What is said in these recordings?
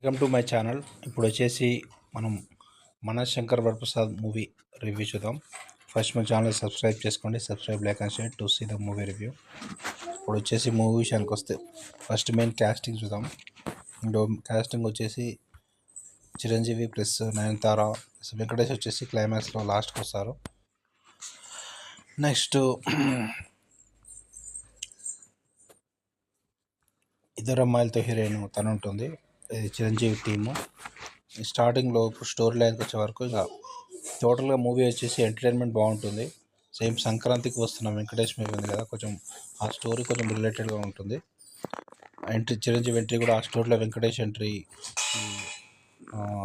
Welcome to my channel. ఇప్పుడు వచ్చేసి మనం మన శంకర్ వరప్రసాద్ మూవీ రివ్యూ చూద్దాం. ఫస్ట్ మన ఛానల్ సబ్స్క్రైబ్ చేసుకోండి. Subscribe like and share to see the movie review. ఇప్పుడు వచ్చేసి మూవీ విషయానికి వస్తే ఫస్ట్ మెయిన్ క్యాస్టింగ్ చూద్దాం. క్యాస్టింగ్ వచ్చేసి చిరంజీవి ప్లస్ నయనతార ప్లస్ వెంకటేష్ వచ్చేసి క్లైమాక్స్లో లాస్ట్కి వస్తారు. నెక్స్ట్ ఇద్దరు అమ్మాయిలతో హీరోయిన్ తను ఉంటుంది. ఇది చిరంజీవి టీము. స్టార్టింగ్లో ఇప్పుడు స్టోరీ లైన్కి వచ్చే వరకు ఇక టోటల్గా మూవీ వచ్చేసి ఎంటర్టైన్మెంట్ బాగుంటుంది. సేమ్ సంక్రాంతికి వస్తున్న వెంకటేష్ మూవీ ఉంది కదా, కొంచెం ఆ స్టోరీ కొంచెం రిలేటెడ్గా ఉంటుంది. చిరంజీవి ఎంట్రీ కూడా ఆ స్టోరీలో వెంకటేష్ ఎంట్రీ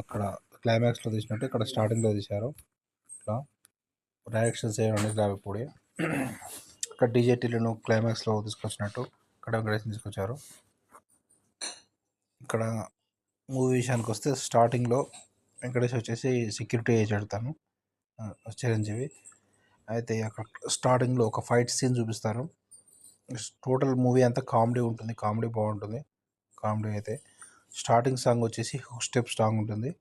అక్కడ క్లైమాక్స్లో తీసినట్టు ఇక్కడ స్టార్టింగ్లో తీశారు. ఇట్లా డైరెక్షన్ సేమ్ అనేది రావిపూడి. ఇక్కడ డీజేటీలను క్లైమాక్స్లో తీసుకొచ్చినట్టు ఇక్కడ వెంకటేష్ తీసుకొచ్చారు. ఇక్కడ మూవీ విషయానికి వస్తే స్టార్టింగ్లో వెంకటేష్ వచ్చేసి సెక్యూరిటీ ఏజెంట్ తను చిరంజీవి. అయితే అక్కడ స్టార్టింగ్లో ఒక ఫైట్ సీన్ చూపిస్తారు. టోటల్ మూవీ అంతా కామెడీ ఉంటుంది. కామెడీ బాగుంటుంది. కామెడీ అయితే స్టార్టింగ్ సాంగ్ వచ్చేసి హుక్ స్టెప్ సాంగ్ ఉంటుంది.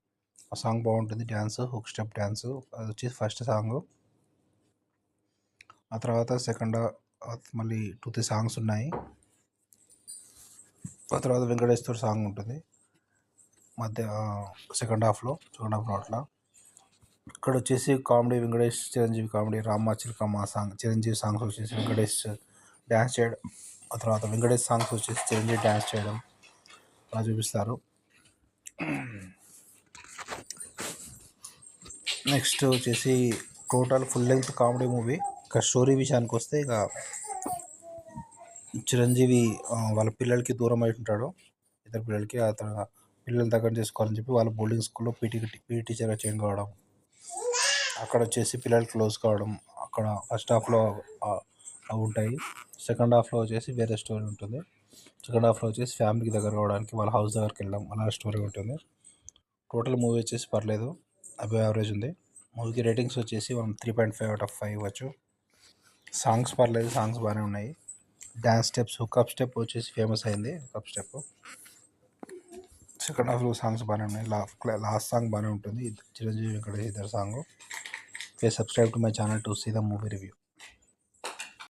ఆ సాంగ్ బాగుంటుంది. డ్యాన్స్ హుక్ స్టెప్ డ్యాన్స్ అది వచ్చేసి ఫస్ట్ సాంగ్. ఆ తర్వాత సెకండ్ మళ్ళీ 2-3 సాంగ్స్ ఉన్నాయి. ఆ తర్వాత వెంకటేష్ తోటి సాంగ్ ఉంటుంది మధ్య సెకండ్ హాఫ్లో అట్లా. ఇక్కడ వచ్చేసి కామెడీ వెంకటేష్ చిరంజీవి కామెడీ రామ్మ చిలకమ్మ సాంగ్, చిరంజీవి సాంగ్స్ వచ్చేసి వెంకటేష్ డ్యాన్స్ చేయడం, ఆ తర్వాత వెంకటేష్ సాంగ్స్ వచ్చేసి చిరంజీవి డ్యాన్స్ చేయడం అలా చూపిస్తారు. నెక్స్ట్ వచ్చేసి total full length comedy movie. ఇక స్టోరీ విషయానికి వస్తే ఇక చిరంజీవి వాళ్ళ పిల్లలకి దూరం అయి ఉంటాడు. ఇద్దరు పిల్లలకి అతను పిల్లలు దగ్గర చేసుకోవాలని చెప్పి వాళ్ళ బోర్డింగ్ స్కూల్లో పీటీ టీచర్గా చేంజ్ కావడం, అక్కడ వచ్చేసి పిల్లలు క్లోజ్ కావడం అక్కడ ఫస్ట్ హాఫ్లో అవి ఉంటాయి. సెకండ్ హాఫ్లో వచ్చేసి వేరే స్టోరీ ఉంటుంది. సెకండ్ హాఫ్లో వచ్చేసి ఫ్యామిలీకి దగ్గర కావడానికి వాళ్ళ హౌస్ దగ్గరికి వెళ్ళడం అలా స్టోరీ ఉంటుంది. టోటల్ మూవీ వచ్చేసి పర్లేదు, అబవ్ యావరేజ్ ఉంది. మూవీకి రేటింగ్స్ వచ్చేసి మనం 3.5/5 ఇవ్వచ్చు. సాంగ్స్ పర్లేదు, సాంగ్స్ బాగానే ఉన్నాయి. డ్యాన్స్ స్టెప్స్ హుక్అప్ స్టెప్ వచ్చేసి ఫేమస్ అయింది. హుక్అప్ స్టెప్ సెకండ్ హాఫ్లో సాంగ్స్ బాగానే ఉన్నాయి. లాస్ట్ సాంగ్ బాగానే ఉంటుంది. చిరంజీవి వెంకటేష్ ఇద్దరు song. Please subscribe to my channel to see the movie review.